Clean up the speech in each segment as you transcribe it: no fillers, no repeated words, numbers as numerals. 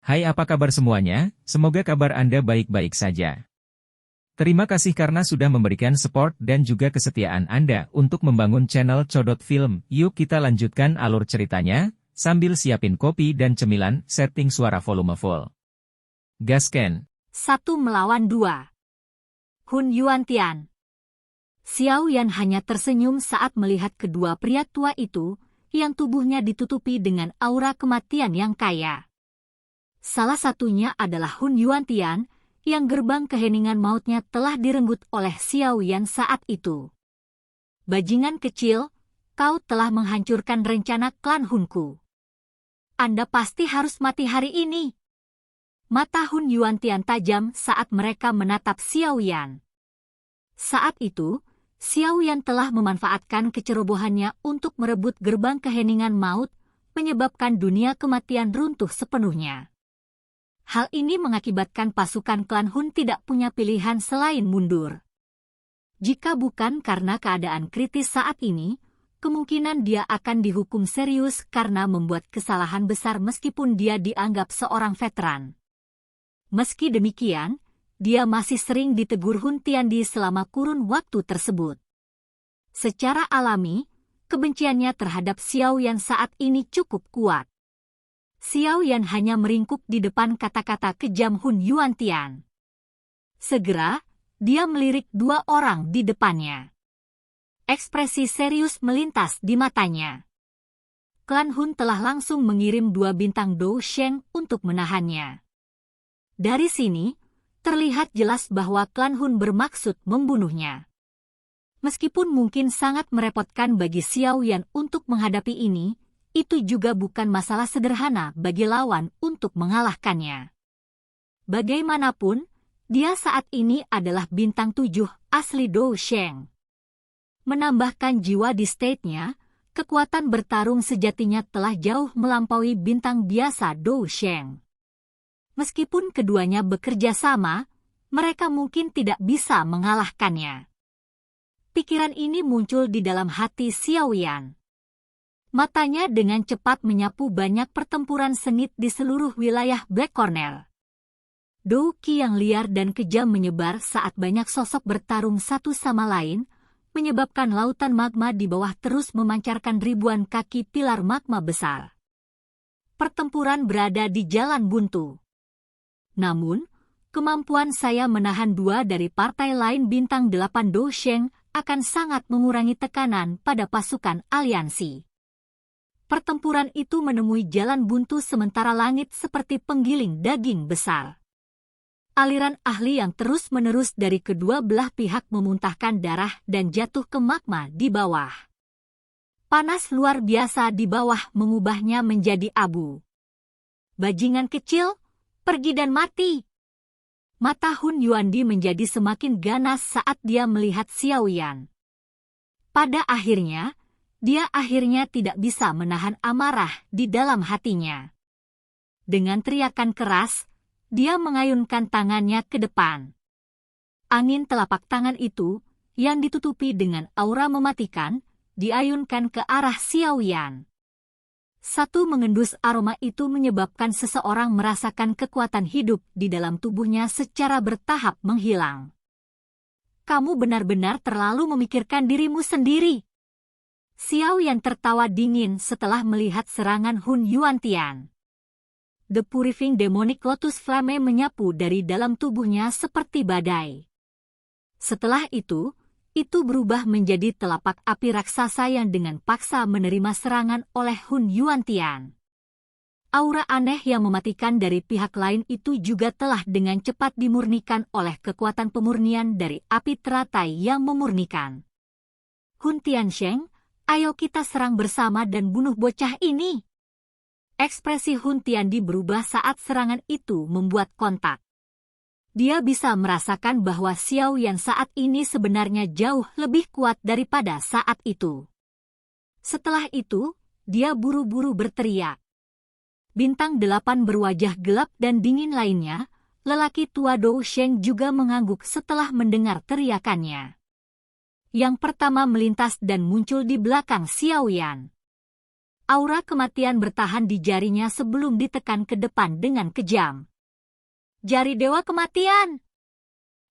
Hai, apa kabar semuanya? Semoga kabar Anda baik-baik saja. Terima kasih karena sudah memberikan support dan juga kesetiaan Anda untuk membangun channel Codot Film. Yuk kita lanjutkan alur ceritanya, sambil siapin kopi dan cemilan, setting suara volume full. Gasken. 1 melawan 2. Hun Yuantian. Xiao Yan hanya tersenyum saat melihat kedua pria tua itu, yang tubuhnya ditutupi dengan aura kematian yang kaya. Salah satunya adalah Hun Yuantian, yang gerbang keheningan mautnya telah direnggut oleh Xiao Yan saat itu. Bajingan kecil, kau telah menghancurkan rencana klan Hunku. Anda pasti harus mati hari ini. Mata Hun Yuantian tajam saat mereka menatap Xiao Yan. Saat itu, Xiao Yan telah memanfaatkan kecerobohannya untuk merebut gerbang keheningan maut, menyebabkan dunia kematian runtuh sepenuhnya. Hal ini mengakibatkan pasukan klan Hun tidak punya pilihan selain mundur. Jika bukan karena keadaan kritis saat ini, kemungkinan dia akan dihukum serius karena membuat kesalahan besar meskipun dia dianggap seorang veteran. Meski demikian, dia masih sering ditegur Hun Tiandi selama kurun waktu tersebut. Secara alami, kebenciannya terhadap Xiao Yan saat ini cukup kuat. Xiao Yan hanya meringkuk di depan kata-kata kejam Hun Yuantian. Segera, dia melirik dua orang di depannya. Ekspresi serius melintas di matanya. Klan Hun telah langsung mengirim 2 bintang Dou Sheng untuk menahannya. Dari sini, terlihat jelas bahwa klan Hun bermaksud membunuhnya. Meskipun mungkin sangat merepotkan bagi Xiao Yan untuk menghadapi ini, itu juga bukan masalah sederhana bagi lawan untuk mengalahkannya. Bagaimanapun, dia saat ini adalah bintang 7 asli Dou Sheng. Menambahkan jiwa di state-nya, kekuatan bertarung sejatinya telah jauh melampaui bintang biasa Dou Sheng. Meskipun keduanya bekerja sama, mereka mungkin tidak bisa mengalahkannya. Pikiran ini muncul di dalam hati Xiao Yan. Matanya dengan cepat menyapu banyak pertempuran sengit di seluruh wilayah Black Corner. Dou Qi yang liar dan kejam menyebar saat banyak sosok bertarung satu sama lain, menyebabkan lautan magma di bawah terus memancarkan ribuan kaki pilar magma besar. Pertempuran berada di jalan buntu. Namun, kemampuan saya menahan 2 dari partai lain bintang 8 Dou Sheng akan sangat mengurangi tekanan pada pasukan aliansi. Pertempuran itu menemui jalan buntu sementara langit seperti penggiling daging besar. Aliran ahli yang terus-menerus dari kedua belah pihak memuntahkan darah dan jatuh ke magma di bawah. Panas luar biasa di bawah mengubahnya menjadi abu. Bajingan kecil, pergi dan mati. Mata Hun Yuandi menjadi semakin ganas saat dia melihat Xiao Yan. Pada akhirnya, dia akhirnya tidak bisa menahan amarah di dalam hatinya. Dengan teriakan keras, dia mengayunkan tangannya ke depan. Angin telapak tangan itu, yang ditutupi dengan aura mematikan, diayunkan ke arah Xiao Yan. Satu mengendus aroma itu menyebabkan seseorang merasakan kekuatan hidup di dalam tubuhnya secara bertahap menghilang. Kamu benar-benar terlalu memikirkan dirimu sendiri. Xiao Yan tertawa dingin setelah melihat serangan Hun Yuantian. The Purifying Demonic Lotus Flame menyapu dari dalam tubuhnya seperti badai. Setelah itu berubah menjadi telapak api raksasa yang dengan paksa menerima serangan oleh Hun Yuantian. Aura aneh yang mematikan dari pihak lain itu juga telah dengan cepat dimurnikan oleh kekuatan pemurnian dari api teratai yang memurnikan. Hun Tiansheng, ayo kita serang bersama dan bunuh bocah ini. Ekspresi Hun Tiandi berubah saat serangan itu membuat kontak. Dia bisa merasakan bahwa Xiao Yan saat ini sebenarnya jauh lebih kuat daripada saat itu. Setelah itu, dia buru-buru berteriak. Bintang 8 berwajah gelap dan dingin lainnya, lelaki tua Dou Sheng juga mengangguk setelah mendengar teriakannya. Yang pertama melintas dan muncul di belakang Xiao Yan. Aura kematian bertahan di jarinya sebelum ditekan ke depan dengan kejam. Jari Dewa Kematian!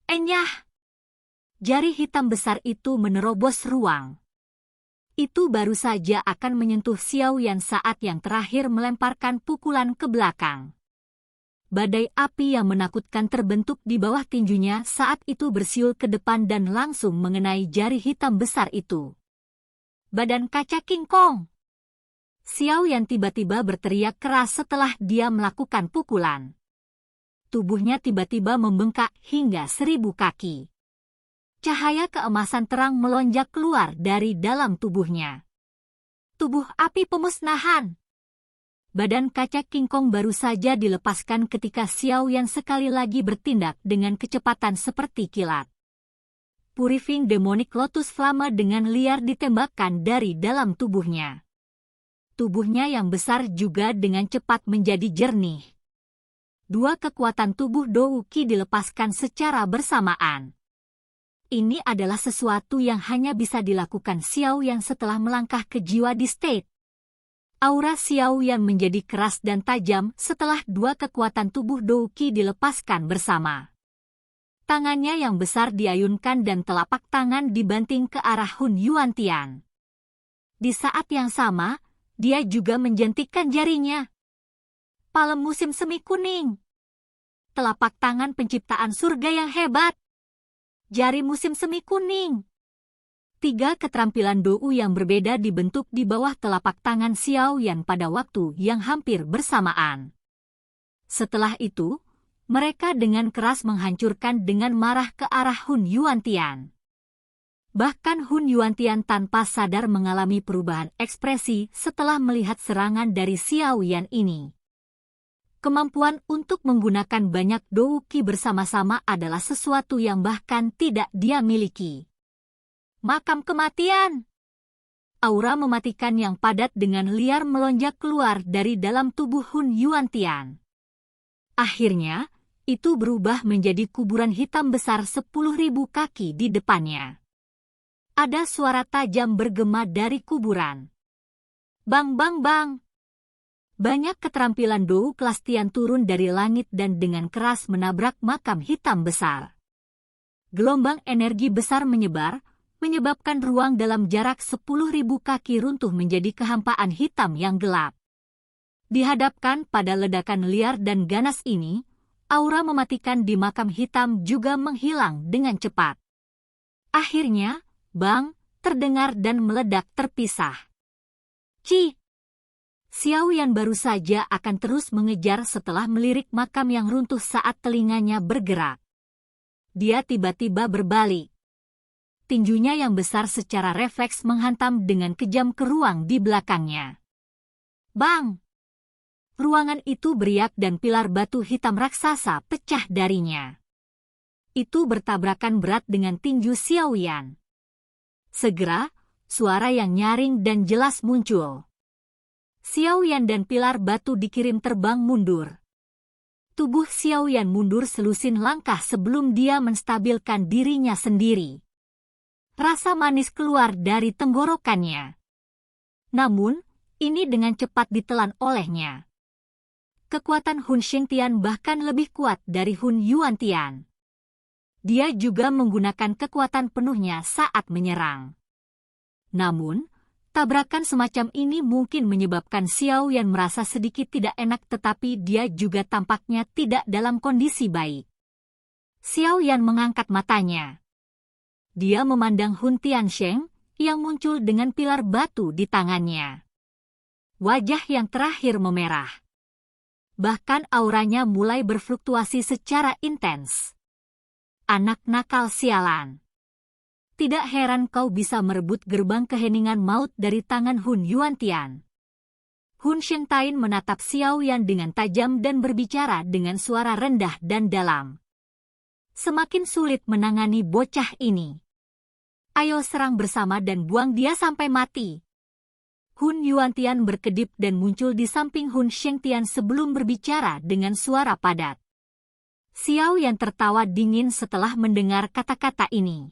Enyah! Jari hitam besar itu menerobos ruang. Itu baru saja akan menyentuh Xiao Yan saat yang terakhir melemparkan pukulan ke belakang. Badai api yang menakutkan terbentuk di bawah tinjunya saat itu bersiul ke depan dan langsung mengenai jari hitam besar itu. Badan kaca King Kong! Xiao Yan tiba-tiba berteriak keras setelah dia melakukan pukulan. Tubuhnya tiba-tiba membengkak hingga 1000 kaki. Cahaya keemasan terang melonjak keluar dari dalam tubuhnya. Tubuh api pemusnahan. Badan kaca King Kong baru saja dilepaskan ketika Xiao Yan sekali lagi bertindak dengan kecepatan seperti kilat. Purifying Demonic Lotus Flame dengan liar ditembakkan dari dalam tubuhnya. Tubuhnya yang besar juga dengan cepat menjadi jernih. Dua kekuatan tubuh Dou Qi dilepaskan secara bersamaan. Ini adalah sesuatu yang hanya bisa dilakukan Xiao Yan setelah melangkah ke jiwa di state. Aura Xiao Yan menjadi keras dan tajam setelah dua kekuatan tubuh Dou Qi dilepaskan bersama. Tangannya yang besar diayunkan dan telapak tangan dibanting ke arah Hun Yuantian. Di saat yang sama, dia juga menjentikkan jarinya. Palem musim semi kuning. Telapak tangan penciptaan surga yang hebat. Jari musim semi kuning. 3 keterampilan Dou yang berbeda dibentuk di bawah telapak tangan Xiao Yan pada waktu yang hampir bersamaan. Setelah itu, mereka dengan keras menghancurkan dengan marah ke arah Hun Yuantian. Bahkan Hun Yuantian tanpa sadar mengalami perubahan ekspresi setelah melihat serangan dari Xiao Yan ini. Kemampuan untuk menggunakan banyak Dou Qi bersama-sama adalah sesuatu yang bahkan tidak dia miliki. Makam kematian! Aura mematikan yang padat dengan liar melonjak keluar dari dalam tubuh Hun Yuantian. Akhirnya, itu berubah menjadi kuburan hitam besar 10.000 kaki di depannya. Ada suara tajam bergema dari kuburan. Bang bang bang! Banyak keterampilan Dou kelas Tian turun dari langit dan dengan keras menabrak makam hitam besar. Gelombang energi besar menyebar, menyebabkan ruang dalam jarak 10.000 kaki runtuh menjadi kehampaan hitam yang gelap. Dihadapkan pada ledakan liar dan ganas ini, aura mematikan di makam hitam juga menghilang dengan cepat. Akhirnya, bang, terdengar dan meledak terpisah. Ci! Xiao Yan baru saja akan terus mengejar setelah melirik makam yang runtuh saat telinganya bergerak. Dia tiba-tiba berbalik. Tinjunya yang besar secara refleks menghantam dengan kejam ke ruang di belakangnya. Bang! Ruangan itu beriak dan pilar batu hitam raksasa pecah darinya. Itu bertabrakan berat dengan tinju Xiao Yan. Segera, suara yang nyaring dan jelas muncul. Xiao Yan dan pilar batu dikirim terbang mundur. Tubuh Xiao Yan mundur selusin langkah sebelum dia menstabilkan dirinya sendiri. Rasa manis keluar dari tenggorokannya. Namun, ini dengan cepat ditelan olehnya. Kekuatan Hun Xingtian bahkan lebih kuat dari Hun Yuantian. Dia juga menggunakan kekuatan penuhnya saat menyerang. Namun, tabrakan semacam ini mungkin menyebabkan Xiao Yan merasa sedikit tidak enak tetapi dia juga tampaknya tidak dalam kondisi baik. Xiao Yan mengangkat matanya. Dia memandang Hun Tiansheng yang muncul dengan pilar batu di tangannya. Wajah yang terakhir memerah. Bahkan auranya mulai berfluktuasi secara intens. Anak nakal sialan. Tidak heran kau bisa merebut gerbang keheningan maut dari tangan Hun Yuantian. Hun Shengtain menatap Xiao Yan dengan tajam dan berbicara dengan suara rendah dan dalam. Semakin sulit menangani bocah ini. Ayo serang bersama dan buang dia sampai mati. Hun Yuantian berkedip dan muncul di samping Hun Shengtian sebelum berbicara dengan suara padat. Xiao Yan tertawa dingin setelah mendengar kata-kata ini.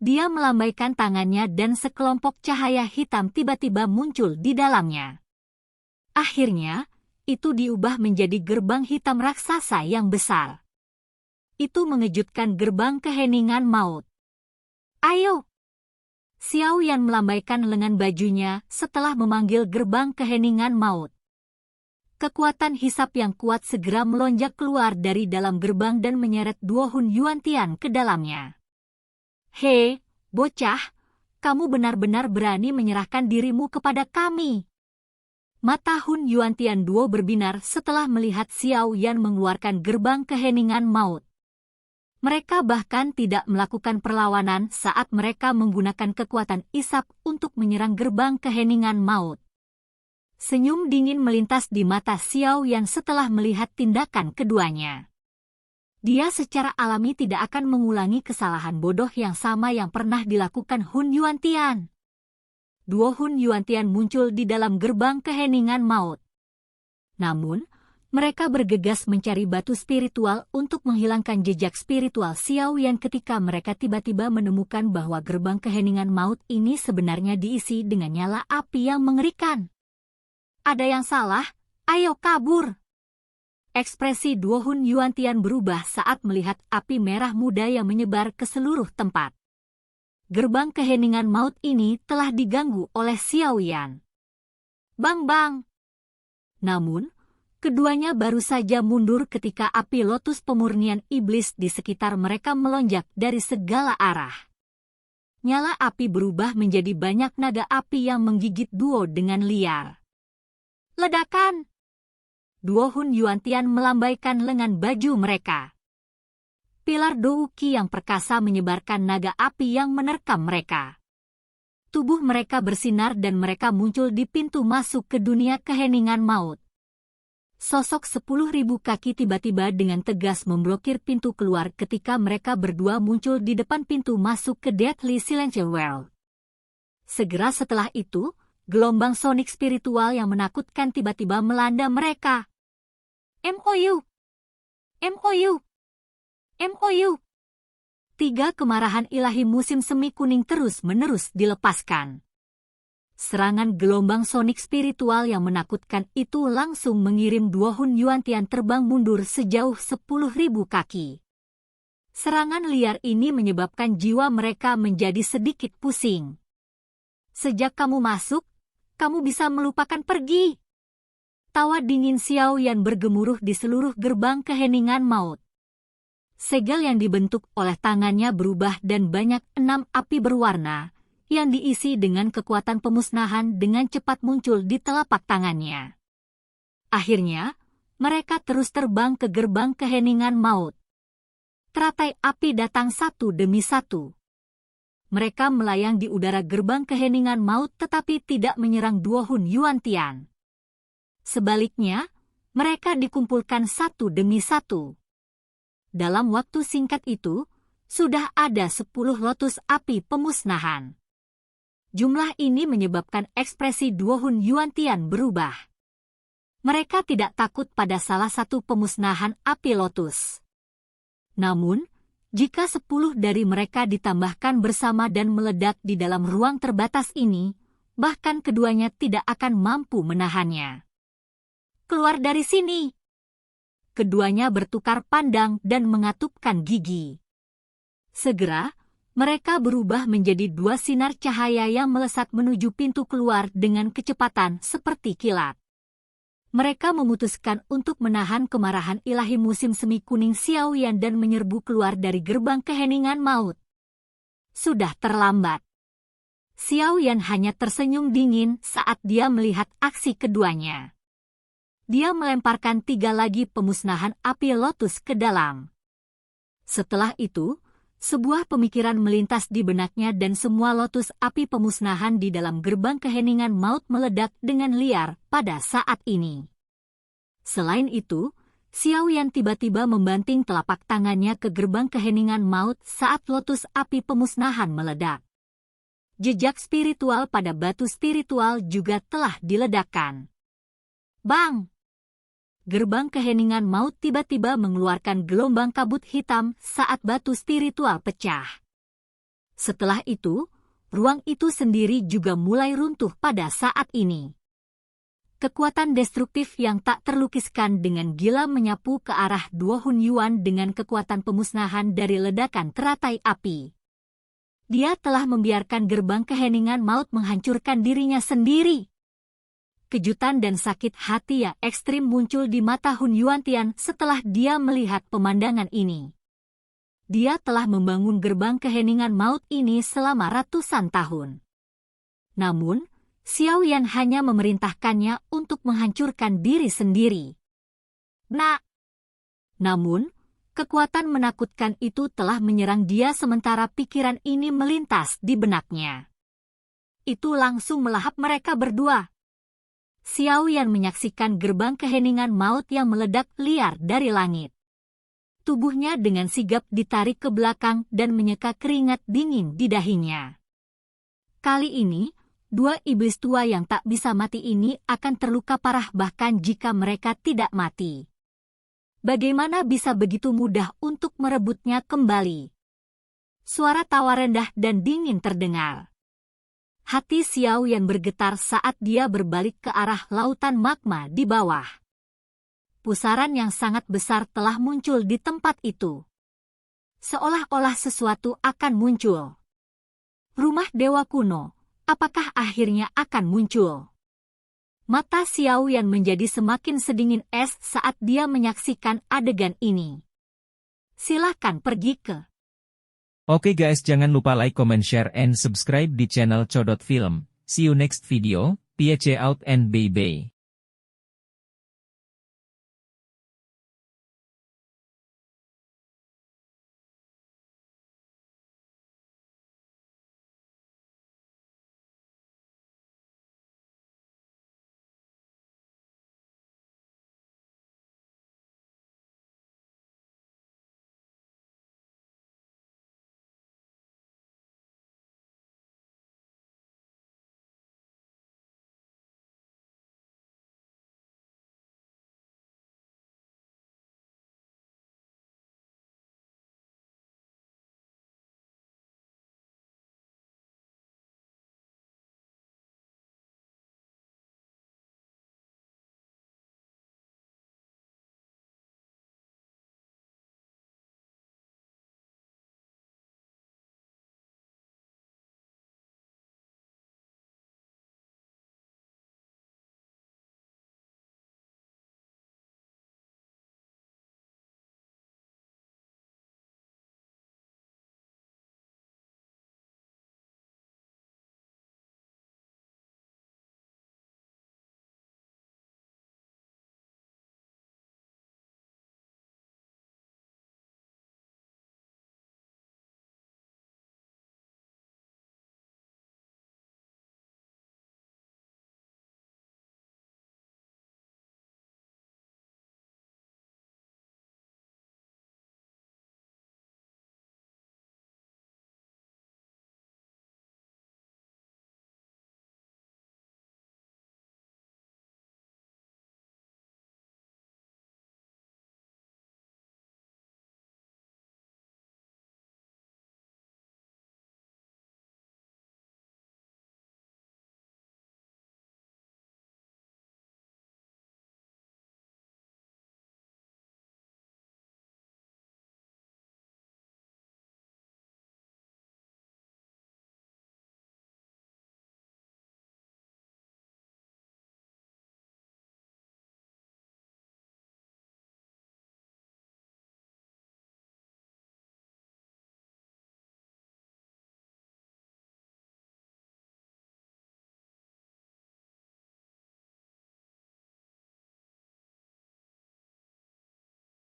Dia melambaikan tangannya dan sekelompok cahaya hitam tiba-tiba muncul di dalamnya. Akhirnya, itu diubah menjadi gerbang hitam raksasa yang besar. Itu mengejutkan gerbang keheningan maut. Ayo! Xiao Yan melambaikan lengan bajunya setelah memanggil gerbang keheningan maut. Kekuatan hisap yang kuat segera melonjak keluar dari dalam gerbang dan menyeret Duo Hun Yuantian ke dalamnya. Hei, bocah, kamu benar-benar berani menyerahkan dirimu kepada kami. Mata Hun Yuantian Duo berbinar setelah melihat Xiao Yan mengeluarkan gerbang keheningan maut. Mereka bahkan tidak melakukan perlawanan saat mereka menggunakan kekuatan isap untuk menyerang gerbang keheningan maut. Senyum dingin melintas di mata Xiao Yan setelah melihat tindakan keduanya. Dia secara alami tidak akan mengulangi kesalahan bodoh yang sama yang pernah dilakukan Hun Yuantian. Duo Hun Yuantian muncul di dalam gerbang keheningan maut. Namun, mereka bergegas mencari batu spiritual untuk menghilangkan jejak spiritual Xiao Yan ketika mereka tiba-tiba menemukan bahwa gerbang keheningan maut ini sebenarnya diisi dengan nyala api yang mengerikan. Ada yang salah, ayo kabur! Ekspresi Duo Hun Yuantian berubah saat melihat api merah muda yang menyebar ke seluruh tempat. Gerbang keheningan maut ini telah diganggu oleh Xiao Yan. Bang! Namun, keduanya baru saja mundur ketika api lotus pemurnian iblis di sekitar mereka melonjak dari segala arah. Nyala api berubah menjadi banyak naga api yang menggigit Duo dengan liar. Ledakan! Duo Hun Yuantian melambaikan lengan baju mereka. Pilar Douki yang perkasa menyebarkan naga api yang menerkam mereka. Tubuh mereka bersinar dan mereka muncul di pintu masuk ke dunia keheningan maut. Sosok 10.000 kaki tiba-tiba dengan tegas memblokir pintu keluar ketika mereka berdua muncul di depan pintu masuk ke Deathly Silence World. Segera setelah itu, gelombang sonik spiritual yang menakutkan tiba-tiba melanda mereka. MOU! 3 kemarahan ilahi musim semi kuning terus-menerus dilepaskan. Serangan gelombang sonik spiritual yang menakutkan itu langsung mengirim Duo Hun Yuantian terbang mundur sejauh 10.000 kaki. Serangan liar ini menyebabkan jiwa mereka menjadi sedikit pusing. Sejak kamu masuk, kamu bisa melupakan pergi. Tawa dingin Xiao Yan bergemuruh di seluruh gerbang keheningan maut. Segel yang dibentuk oleh tangannya berubah dan banyak 6 api berwarna yang diisi dengan kekuatan pemusnahan dengan cepat muncul di telapak tangannya. Akhirnya, mereka terus terbang ke gerbang keheningan maut. Teratai api datang satu demi satu. Mereka melayang di udara gerbang keheningan maut tetapi tidak menyerang Duo Hun Yuantian. Sebaliknya, mereka dikumpulkan satu demi satu. Dalam waktu singkat itu, sudah ada 10 lotus api pemusnahan. Jumlah ini menyebabkan ekspresi Duo Hun Yuantian berubah. Mereka tidak takut pada salah satu pemusnahan api lotus. Namun, jika 10 dari mereka ditambahkan bersama dan meledak di dalam ruang terbatas ini, bahkan keduanya tidak akan mampu menahannya. Keluar dari sini! Keduanya bertukar pandang dan mengatupkan gigi. Segera, mereka berubah menjadi 2 sinar cahaya yang melesat menuju pintu keluar dengan kecepatan seperti kilat. Mereka memutuskan untuk menahan kemarahan ilahi musim semi kuning Xiao Yan dan menyerbu keluar dari gerbang keheningan maut. Sudah terlambat. Xiao Yan hanya tersenyum dingin saat dia melihat aksi keduanya. Dia melemparkan 3 lagi pemusnahan api lotus ke dalam. Setelah itu, sebuah pemikiran melintas di benaknya dan semua lotus api pemusnahan di dalam gerbang keheningan maut meledak dengan liar pada saat ini. Selain itu, Xiao Yan tiba-tiba membanting telapak tangannya ke gerbang keheningan maut saat lotus api pemusnahan meledak. Jejak spiritual pada batu spiritual juga telah diledakkan. Bang! Gerbang keheningan maut tiba-tiba mengeluarkan gelombang kabut hitam saat batu spiritual pecah. Setelah itu, ruang itu sendiri juga mulai runtuh pada saat ini. Kekuatan destruktif yang tak terlukiskan dengan gila menyapu ke arah dua Hun Yuan dengan kekuatan pemusnahan dari ledakan teratai api. Dia telah membiarkan gerbang keheningan maut menghancurkan dirinya sendiri. Kejutan dan sakit hati yang ekstrim muncul di mata Hun Yuantian setelah dia melihat pemandangan ini. Dia telah membangun gerbang keheningan maut ini selama ratusan tahun. Namun, Xiao Yan hanya memerintahkannya untuk menghancurkan diri sendiri. Namun, kekuatan menakutkan itu telah menyerang dia sementara pikiran ini melintas di benaknya. Itu langsung melahap mereka berdua. Xiao Yan menyaksikan gerbang keheningan maut yang meledak liar dari langit. Tubuhnya dengan sigap ditarik ke belakang dan menyeka keringat dingin di dahinya. Kali ini, dua iblis tua yang tak bisa mati ini akan terluka parah bahkan jika mereka tidak mati. Bagaimana bisa begitu mudah untuk merebutnya kembali? Suara tawa rendah dan dingin terdengar. Hati Xiao Yan bergetar saat dia berbalik ke arah lautan magma di bawah. Pusaran yang sangat besar telah muncul di tempat itu. Seolah-olah sesuatu akan muncul. Rumah dewa kuno. Apakah akhirnya akan muncul? Mata Xiao Yan menjadi semakin sedingin es saat dia menyaksikan adegan ini. Silahkan pergi ke. Oke guys, jangan lupa like, comment, share, and subscribe di channel Codot Film. See you next video. Peace out and bye-bye.